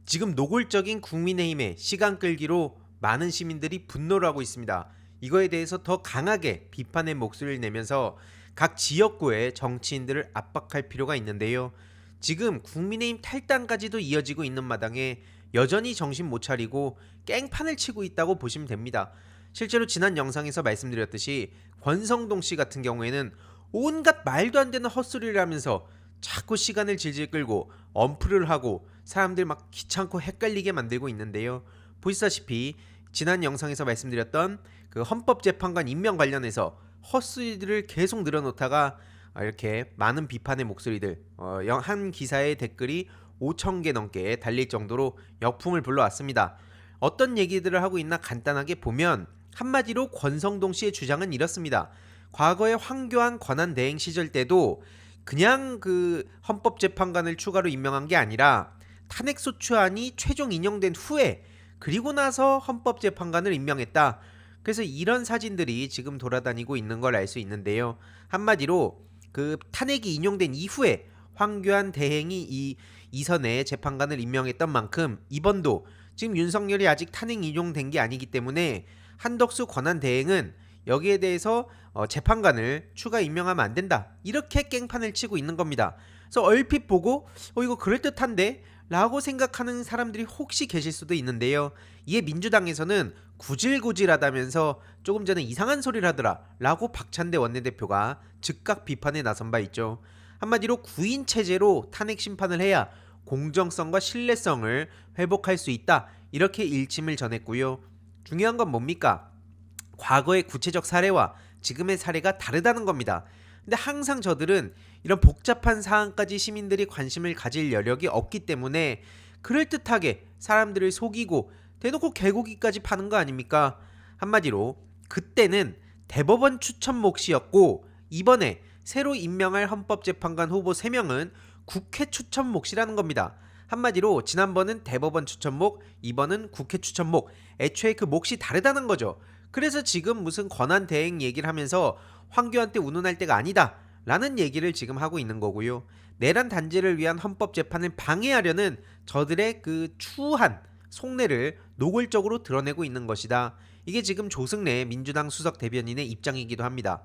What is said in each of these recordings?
지금 노골적인 국민의힘의 시간 끌기로 많은 시민들이 분노를 하고 있습니다. 이거에 대해서 더 강하게 비판의 목소리를 내면서 각 지역구의 정치인들을 압박할 필요가 있는데요. 지금 국민의힘 탈당까지도 이어지고 있는 마당에 여전히 정신 못 차리고 깽판을 치고 있다고 보시면 됩니다. 실제로 지난 영상에서 말씀드렸듯이 권성동 씨 같은 경우에는 온갖 말도 안 되는 헛소리를 하면서 자꾸 시간을 질질 끌고 언플을 하고 사람들 막 귀찮고 헷갈리게 만들고 있는데요. 보시다시피 지난 영상에서 말씀드렸던 그 헌법재판관 임명 관련해서 헛소리들을 계속 늘어놓다가 이렇게 많은 비판의 목소리들, 한 기사의 댓글이 5천 개 넘게 달릴 정도로 역풍을 불러왔습니다. 어떤 얘기들을 하고 있나 간단하게 보면 한마디로 권성동 씨의 주장은 이렇습니다. 과거에 황교안 권한대행 시절 때도 그냥 그 헌법재판관을 추가로 임명한 게 아니라 탄핵소추안이 최종 인용된 후에 그리고 나서 헌법재판관을 임명했다. 그래서 이런 사진들이 지금 돌아다니고 있는 걸 알 수 있는데요. 한마디로 그 탄핵이 인용된 이후에 황교안 대행이 이선에 재판관을 임명했던 만큼 이번도 지금 윤석열이 아직 탄핵 인용된 게 아니기 때문에 한덕수 권한 대행은 여기에 대해서 재판관을 추가 임명하면 안 된다. 이렇게 깽판을 치고 있는 겁니다. 그래서 얼핏 보고 이거 그럴듯한데? 라고 생각하는 사람들이 혹시 계실 수도 있는데요. 이에 민주당에서는 구질구질하다면서 조금 전에 이상한 소리를 하더라 라고 박찬대 원내대표가 즉각 비판에 나선 바 있죠. 한마디로 구인 체제로 탄핵 심판을 해야 공정성과 신뢰성을 회복할 수 있다. 이렇게 일침을 전했고요. 중요한 건 뭡니까? 과거의 구체적 사례와 지금의 사례가 다르다는 겁니다. 근데 항상 저들은 이런 복잡한 사안까지 시민들이 관심을 가질 여력이 없기 때문에 그럴듯하게 사람들을 속이고 대놓고 개고기까지 파는 거 아닙니까? 한마디로 그때는 대법원 추천 몫이었고 이번에 새로 임명할 헌법재판관 후보 3명은 국회 추천 몫이라는 겁니다. 한마디로 지난번은 대법원 추천 몫, 이번은 국회 추천 몫. 애초에 그 몫이 다르다는 거죠. 그래서 지금 무슨 권한 대행 얘기를 하면서 황교안때 운운할 때가 아니다 라는 얘기를 지금 하고 있는 거고요. 내란 단죄를 위한 헌법재판을 방해하려는 저들의 그 추한 속내를 노골적으로 드러내고 있는 것이다. 이게 지금 조승래 민주당 수석 대변인의 입장이기도 합니다.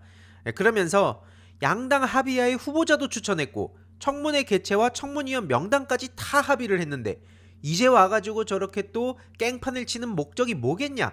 그러면서 양당 합의하에 후보자도 추천했고 청문회 개최와 청문위원 명단까지 다 합의를 했는데 이제 와가지고 저렇게 또 깽판을 치는 목적이 뭐겠냐?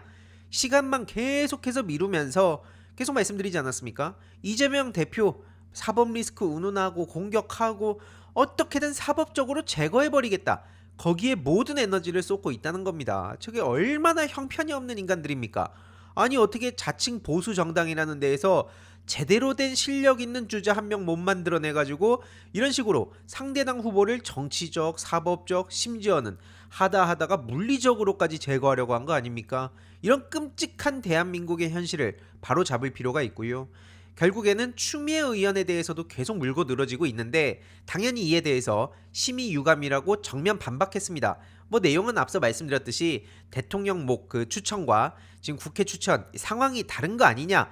시간만 계속해서 미루면서 계속 말씀드리지 않았습니까? 이재명 대표 사법 리스크 운운하고 공격하고 어떻게든 사법적으로 제거해버리겠다. 거기에 모든 에너지를 쏟고 있다는 겁니다. 저게 얼마나 형편이 없는 인간들입니까? 아니 어떻게 자칭 보수 정당이라는 데에서 제대로 된 실력 있는 주자 한 명 못 만들어내가지고 이런 식으로 상대당 후보를 정치적, 사법적, 심지어는 하다가 물리적으로까지 제거하려고 한 거 아닙니까? 이런 끔찍한 대한민국의 현실을 바로 잡을 필요가 있고요. 결국에는 추미애 의원에 대해서도 계속 물고 늘어지고 있는데 당연히 이에 대해서 심의 유감이라고 정면 반박했습니다. 뭐 내용은 앞서 말씀드렸듯이 대통령 목 그 추천과 지금 국회 추천 상황이 다른 거 아니냐.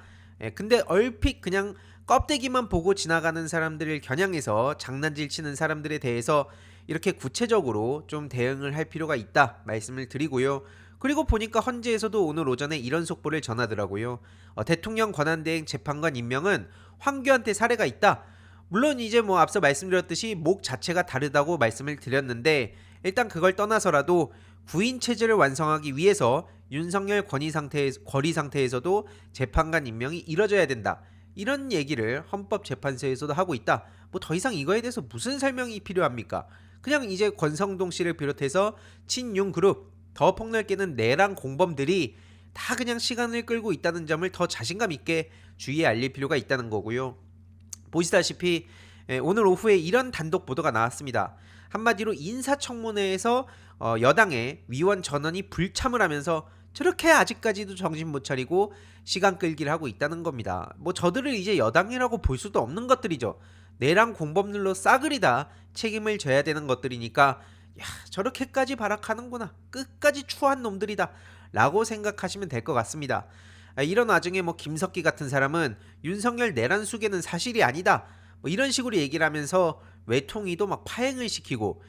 근데 얼핏 그냥 껍데기만 보고 지나가는 사람들을 겨냥해서 장난질 치는 사람들에 대해서 이렇게 구체적으로 좀 대응을 할 필요가 있다 말씀을 드리고요. 그리고 보니까 헌재에서도 오늘 오전에 이런 속보를 전하더라고요. 대통령 권한대행 재판관 임명은 황교안때 사례가 있다. 물론 이제 뭐 앞서 말씀드렸듯이 목 자체가 다르다고 말씀을 드렸는데 일단 그걸 떠나서라도 구인 체제를 완성하기 위해서 윤석열 권위 상태에서도 재판관 임명이 이뤄져야 된다. 이런 얘기를 헌법재판소에서도 하고 있다. 뭐 더 이상 이거에 대해서 무슨 설명이 필요합니까? 그냥 이제 권성동 씨를 비롯해서 친윤 그룹 더 폭넓게는 내란 공범들이 다 그냥 시간을 끌고 있다는 점을 더 자신감 있게 주위에 알릴 필요가 있다는 거고요. 보시다시피 오늘 오후에 이런 단독 보도가 나왔습니다. 한마디로 인사청문회에서 여당의 위원 전원이 불참을 하면서 저렇게 아직까지도 정신 못 차리고 시간 끌기를 하고 있다는 겁니다. 뭐 저들을 이제 여당이라고 볼 수도 없는 것들이죠. 내란 공범들로 싸그리다 책임을 져야 되는 것들이니까 야 저렇게까지 발악하는구나. 끝까지 추한 놈들이다. 라고 생각하시면 될 것 같습니다. 이런 와중에 뭐 김석기 같은 사람은 윤석열 내란 수계는 사실이 아니다. 뭐 이런 식으로 얘기를 하면서 외통위도 막 파행을 시키고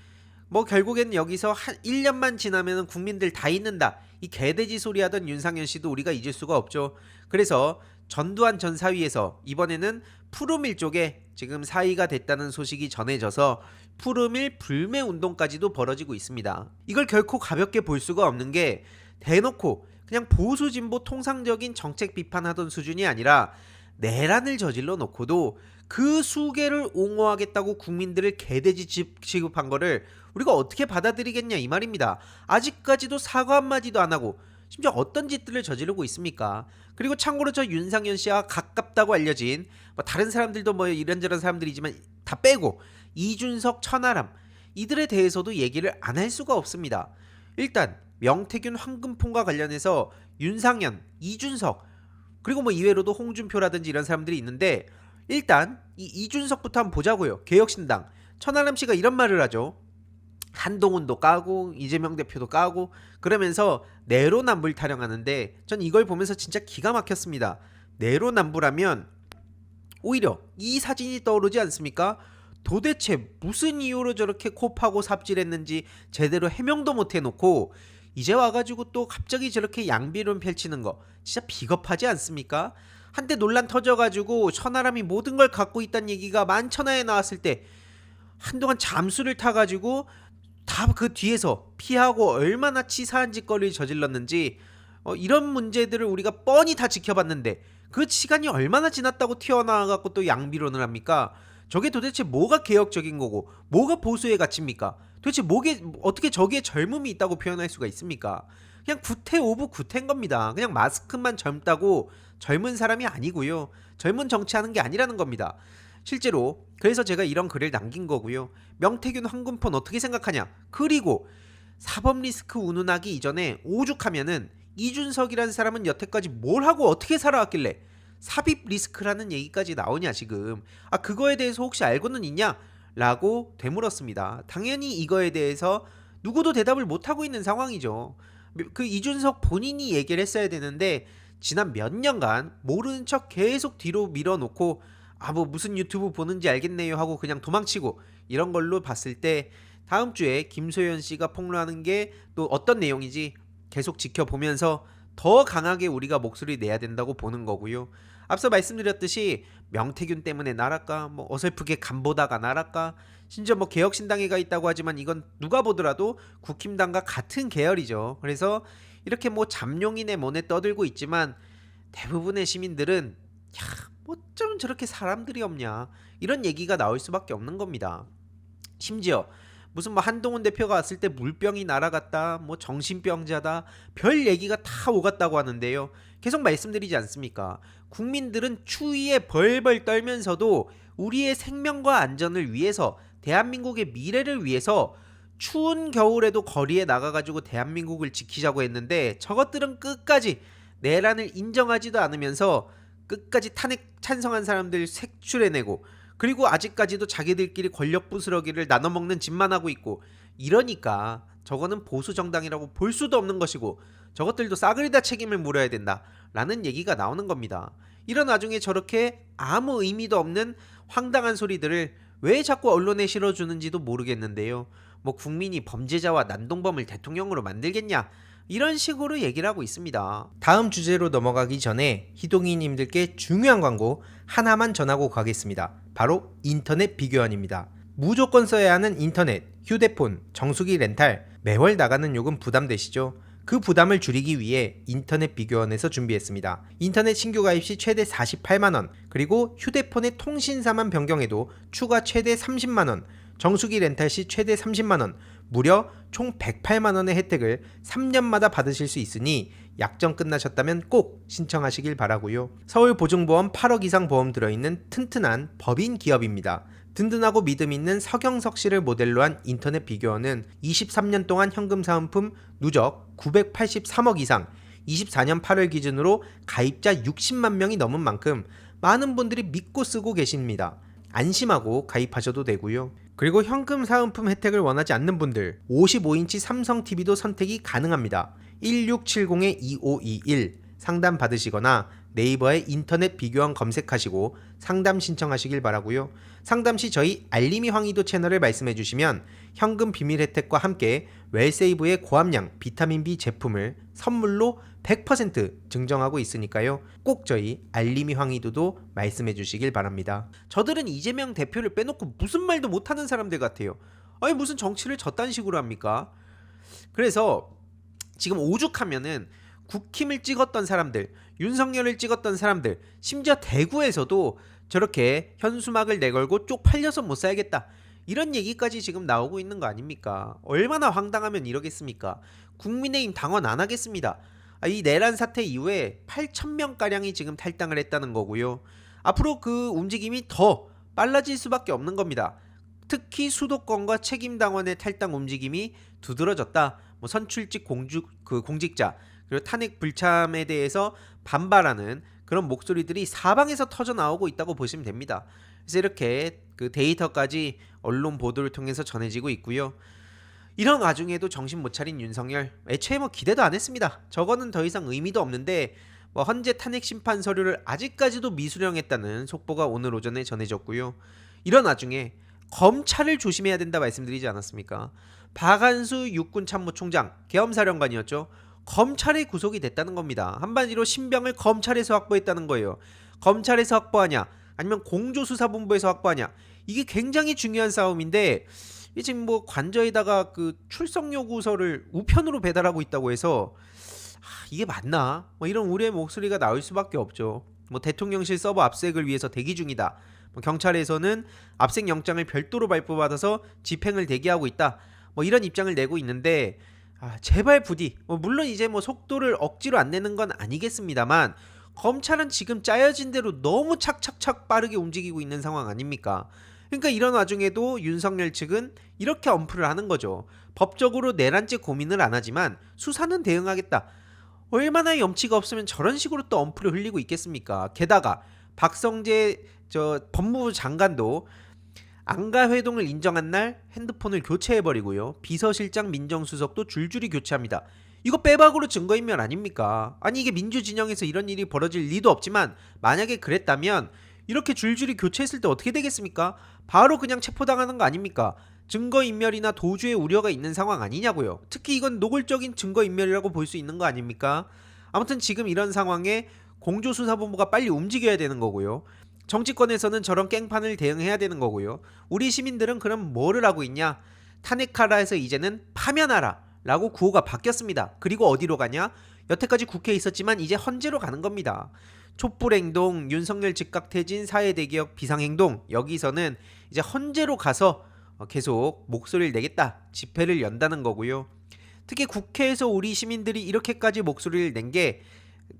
뭐 결국엔 여기서 한 1년만 지나면 국민들 다 잊는다, 이 개돼지 소리 하던 윤상현 씨도 우리가 잊을 수가 없죠. 그래서 전두환 전 사위에서 이번에는 푸르밀 쪽에 지금 사의가 됐다는 소식이 전해져서 푸르밀 불매 운동까지도 벌어지고 있습니다. 이걸 결코 가볍게 볼 수가 없는 게, 대놓고 그냥 보수 진보 통상적인 정책 비판하던 수준이 아니라 내란을 저질러 놓고도 그 수개를 옹호하겠다고 국민들을 개돼지 취급한 거를 우리가 어떻게 받아들이겠냐 이 말입니다. 아직까지도 사과 한마디도 안 하고 심지어 어떤 짓들을 저지르고 있습니까? 그리고 참고로 저 윤상현 씨와 가깝다고 알려진 뭐 다른 사람들도 뭐 이런저런 사람들이지만 다 빼고 이준석, 천하람, 이들에 대해서도 얘기를 안 할 수가 없습니다. 일단 명태균 황금폰과 관련해서 윤상현, 이준석, 그리고 뭐 이외로도 홍준표라든지 이런 사람들이 있는데, 일단 이 이준석부터 한번 보자고요. 개혁신당 천하람 씨가 이런 말을 하죠. 한동훈도 까고 이재명 대표도 까고 그러면서 내로남불 타령하는데, 전 이걸 보면서 진짜 기가 막혔습니다. 내로남불하면 오히려 이 사진이 떠오르지 않습니까? 도대체 무슨 이유로 저렇게 코 파고 삽질했는지 제대로 해명도 못 해놓고 이제 와가지고 또 갑자기 저렇게 양비론 펼치는 거 진짜 비겁하지 않습니까? 한때 논란 터져가지고 천하람이 모든 걸 갖고 있다는 얘기가 만천하에 나왔을 때 한동안 잠수를 타가지고 다 그 뒤에서 피하고 얼마나 치사한 짓거리를 저질렀는지 이런 문제들을 우리가 뻔히 다 지켜봤는데 그 시간이 얼마나 지났다고 튀어나와갖고 또 양비론을 합니까? 저게 도대체 뭐가 개혁적인 거고 뭐가 보수의 가치입니까? 도대체 뭐게 어떻게 저기에 젊음이 있다고 표현할 수가 있습니까? 그냥 구태 오브 구태인 겁니다. 그냥 마스크만 젊다고 젊은 사람이 아니고요. 젊은 정치하는 게 아니라는 겁니다. 실제로 그래서 제가 이런 글을 남긴 거고요. 명태균 황금폰 어떻게 생각하냐? 그리고 사법 리스크 운운하기 이전에 오죽하면은 이준석이라는 사람은 여태까지 뭘 하고 어떻게 살아왔길래 삽입 리스크라는 얘기까지 나오냐 지금. 그거에 대해서 혹시 알고는 있냐? 라고 되물었습니다. 당연히 이거에 대해서 누구도 대답을 못하고 있는 상황이죠. 그 이준석 본인이 얘기를 했어야 되는데 지난 몇 년간 모르는 척 계속 뒤로 밀어놓고 뭐 무슨 유튜브 보는지 알겠네요 하고 그냥 도망치고, 이런 걸로 봤을 때 다음 주에 김소연 씨가 폭로하는 게 또 어떤 내용인지 계속 지켜보면서 더 강하게 우리가 목소리 내야 된다고 보는 거고요. 앞서 말씀드렸듯이 명태균 때문에 날아까, 뭐 어설프게 간보다가 날아까, 심지어 뭐 개혁신당에 가 있다고 하지만 이건 누가 보더라도 국힘당과 같은 계열이죠. 그래서 이렇게 뭐 잠룡이네 뭐네 떠들고 있지만 대부분의 시민들은 뭐 좀 저렇게 사람들이 없냐 이런 얘기가 나올 수밖에 없는 겁니다. 심지어 무슨 뭐 한동훈 대표가 왔을 때 물병이 날아갔다, 뭐 정신병자다, 별 얘기가 다 오갔다고 하는데요. 계속 말씀드리지 않습니까? 국민들은 추위에 벌벌 떨면서도 우리의 생명과 안전을 위해서, 대한민국의 미래를 위해서 추운 겨울에도 거리에 나가가지고 대한민국을 지키자고 했는데, 저것들은 끝까지 내란을 인정하지도 않으면서 끝까지 탄핵 찬성한 사람들 색출해내고, 그리고 아직까지도 자기들끼리 권력 부스러기를 나눠먹는 짓만 하고 있고, 이러니까 저거는 보수 정당이라고 볼 수도 없는 것이고 저것들도 싸그리다 책임을 물어야 된다 라는 얘기가 나오는 겁니다. 이런 와중에 저렇게 아무 의미도 없는 황당한 소리들을 왜 자꾸 언론에 실어주는지도 모르겠는데요. 뭐 국민이 범죄자와 난동범을 대통령으로 만들겠냐 이런 식으로 얘기를 하고 있습니다. 다음 주제로 넘어가기 전에 희동이님들께 중요한 광고 하나만 전하고 가겠습니다. 바로 인터넷 비교원입니다. 무조건 써야 하는 인터넷, 휴대폰, 정수기 렌탈, 매월 나가는 요금 부담되시죠? 그 부담을 줄이기 위해 인터넷 비교원에서 준비했습니다. 인터넷 신규 가입 시 최대 48만원, 그리고 휴대폰의 통신사만 변경해도 추가 최대 30만원, 정수기 렌탈 시 최대 30만원, 무려 총 108만원의 혜택을 3년마다 받으실 수 있으니 약정 끝나셨다면 꼭 신청하시길 바라고요. 서울보증보험 8억 이상 보험 들어있는 튼튼한 법인 기업입니다. 든든하고 믿음 있는 서경석 씨를 모델로 한 인터넷 비교원은 23년 동안 현금 사은품 누적 983억 이상, 24년 8월 기준으로 가입자 60만 명이 넘은 만큼 많은 분들이 믿고 쓰고 계십니다. 안심하고 가입하셔도 되고요. 그리고 현금 사은품 혜택을 원하지 않는 분들 55인치 삼성 TV도 선택이 가능합니다. 1670-2521 상담 받으시거나 네이버에 인터넷 비교원 검색하시고 상담 신청하시길 바라고요. 상담 시 저희 알림이 황희도 채널을 말씀해 주시면 현금 비밀 혜택과 함께 웰세이브의 고함량 비타민 B 제품을 선물로 100% 증정하고 있으니까요. 꼭 저희 알림이 황희도도 말씀해 주시길 바랍니다. 저들은 이재명 대표를 빼놓고 무슨 말도 못하는 사람들 같아요. 아니 무슨 정치를 저딴 식으로 합니까? 그래서 지금 오죽하면은 국힘을 찍었던 사람들, 윤석열을 찍었던 사람들, 심지어 대구에서도 저렇게 현수막을 내걸고 쪽팔려서 못 살겠다, 이런 얘기까지 지금 나오고 있는 거 아닙니까? 얼마나 황당하면 이러겠습니까? 국민의힘 당원 안 하겠습니다. 이 내란 사태 이후에 8,000명가량이 지금 탈당을 했다는 거고요. 앞으로 그 움직임이 더 빨라질 수밖에 없는 겁니다. 특히 수도권과 책임당원의 탈당 움직임이 두드러졌다. 선출직 공직자 그리고 탄핵 불참에 대해서 반발하는 그런 목소리들이 사방에서 터져 나오고 있다고 보시면 됩니다. 그래서 이렇게 그 데이터까지 언론 보도를 통해서 전해지고 있고요. 이런 와중에도 정신 못 차린 윤석열, 애초에 기대도 안 했습니다. 저거는 더 이상 의미도 없는데 헌재 탄핵 심판 서류를 아직까지도 미수령했다는 속보가 오늘 오전에 전해졌고요. 이런 와중에 검찰을 조심해야 된다 말씀드리지 않았습니까? 박한수 육군참모총장, 계엄사령관이었죠. 검찰에 구속이 됐다는 겁니다. 한마디로 신병을 검찰에서 확보했다는 거예요. 검찰에서 확보하냐 아니면 공조수사본부에서 확보하냐, 이게 굉장히 중요한 싸움인데 지금 관저에다가 그 출석 요구서를 우편으로 배달하고 있다고 해서 이게 맞나? 이런 우려의 목소리가 나올 수밖에 없죠. 대통령실 서버 압수색을 위해서 대기 중이다. 경찰에서는 압색 영장을 별도로 발부받아서 집행을 대기하고 있다. 이런 입장을 내고 있는데 제발 부디 물론 이제 속도를 억지로 안 내는 건 아니겠습니다만 검찰은 지금 짜여진 대로 너무 착착착 빠르게 움직이고 있는 상황 아닙니까? 그러니까 이런 와중에도 윤석열 측은 이렇게 엄프를 하는 거죠. 법적으로 내란죄 고민을 안 하지만 수사는 대응하겠다. 얼마나 염치가 없으면 저런 식으로 또 엄프를 흘리고 있겠습니까? 게다가 박성재 법무부 장관도 안가회동을 인정한 날 핸드폰을 교체해버리고요. 비서실장 민정수석도 줄줄이 교체합니다. 이거 빼박으로 증거인멸 아닙니까? 아니 이게 민주진영에서 이런 일이 벌어질 리도 없지만 만약에 그랬다면 이렇게 줄줄이 교체했을 때 어떻게 되겠습니까? 바로 그냥 체포당하는 거 아닙니까? 증거인멸이나 도주의 우려가 있는 상황 아니냐고요. 특히 이건 노골적인 증거인멸이라고 볼 수 있는 거 아닙니까? 아무튼 지금 이런 상황에 공조수사본부가 빨리 움직여야 되는 거고요. 정치권에서는 저런 깽판을 대응해야 되는 거고요. 우리 시민들은 그럼 뭐를 하고 있냐? 탄핵하라 해서 이제는 파면하라 라고 구호가 바뀌었습니다. 그리고 어디로 가냐? 여태까지 국회에 있었지만 이제 헌재로 가는 겁니다. 촛불행동, 윤석열 즉각퇴진, 사회대기업 비상행동, 여기서는 이제 헌재로 가서 계속 목소리를 내겠다, 집회를 연다는 거고요. 특히 국회에서 우리 시민들이 이렇게까지 목소리를 낸 게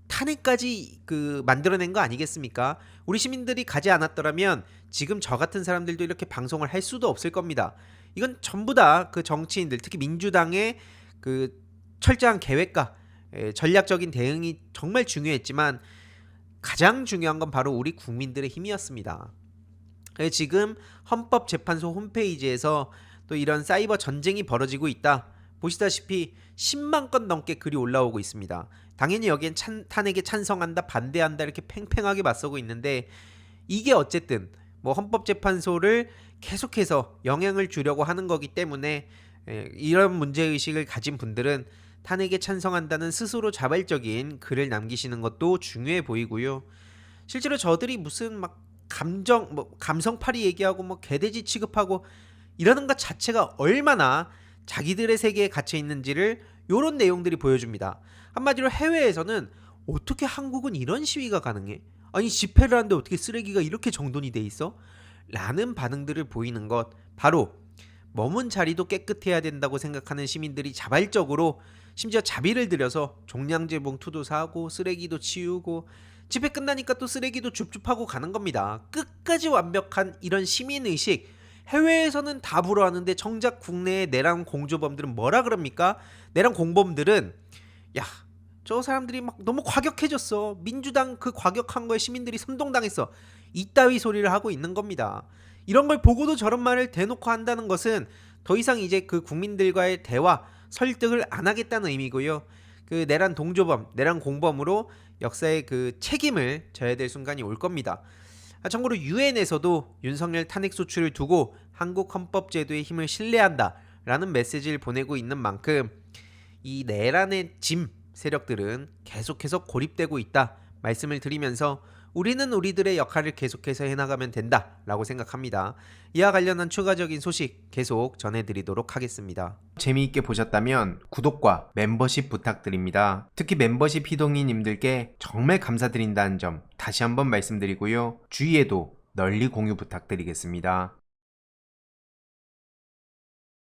탄핵까지 만들어낸 거 아니겠습니까? 우리 시민들이 가지 않았더라면 지금 저 같은 사람들도 이렇게 방송을 할 수도 없을 겁니다. 이건 전부 다 그 정치인들, 특히 민주당의 그 철저한 계획과 전략적인 대응이 정말 중요했지만 가장 중요한 건 바로 우리 국민들의 힘이었습니다. 지금 헌법재판소 홈페이지에서 또 이런 사이버 전쟁이 벌어지고 있다. 보시다시피 10만 건 넘게 글이 올라오고 있습니다. 당연히 여기엔 탄핵에 찬성한다, 반대한다 이렇게 팽팽하게 맞서고 있는데 이게 어쨌든 헌법재판소를 계속해서 영향을 주려고 하는 거기 때문에 이런 문제의식을 가진 분들은 탄핵에 찬성한다는 스스로 자발적인 글을 남기시는 것도 중요해 보이고요. 실제로 저들이 무슨 감성팔이 얘기하고 개돼지 취급하고 이러는 것 자체가 얼마나 자기들의 세계에 갇혀 있는지를 이런 내용들이 보여줍니다. 한마디로 해외에서는 어떻게 한국은 이런 시위가 가능해? 아니 집회를 하는데 어떻게 쓰레기가 이렇게 정돈이 돼 있어? 라는 반응들을 보이는 것, 바로 머문 자리도 깨끗해야 된다고 생각하는 시민들이 자발적으로 심지어 자비를 들여서 종량제 봉투도 사고 쓰레기도 치우고 집회 끝나니까 또 쓰레기도 줍줍하고 가는 겁니다. 끝까지 완벽한 이런 시민의식, 해외에서는 다 불어하는데 정작 국내의 내란 공조범들은 뭐라 그럽니까? 내란 공범들은 저 사람들이 너무 과격해졌어, 민주당 그 과격한 거에 시민들이 선동당했어, 이따위 소리를 하고 있는 겁니다. 이런 걸 보고도 저런 말을 대놓고 한다는 것은 더 이상 이제 그 국민들과의 대화, 설득을 안 하겠다는 의미고요. 그 내란 동조범, 내란 공범으로 역사의 그 책임을 져야 될 순간이 올 겁니다. 참고로 유엔에서도 윤석열 탄핵 소추를 두고 한국 헌법제도의 힘을 신뢰한다라는 메시지를 보내고 있는 만큼 이 내란의 짐 세력들은 계속해서 고립되고 있다 말씀을 드리면서 우리는 우리들의 역할을 계속해서 해나가면 된다라고 생각합니다. 이와 관련한 추가적인 소식 계속 전해드리도록 하겠습니다. 재미있게 보셨다면 구독과 멤버십 부탁드립니다. 특히 멤버십 희동이님들께 정말 감사드린다는 점 다시 한번 말씀드리고요. 주위에도 널리 공유 부탁드리겠습니다.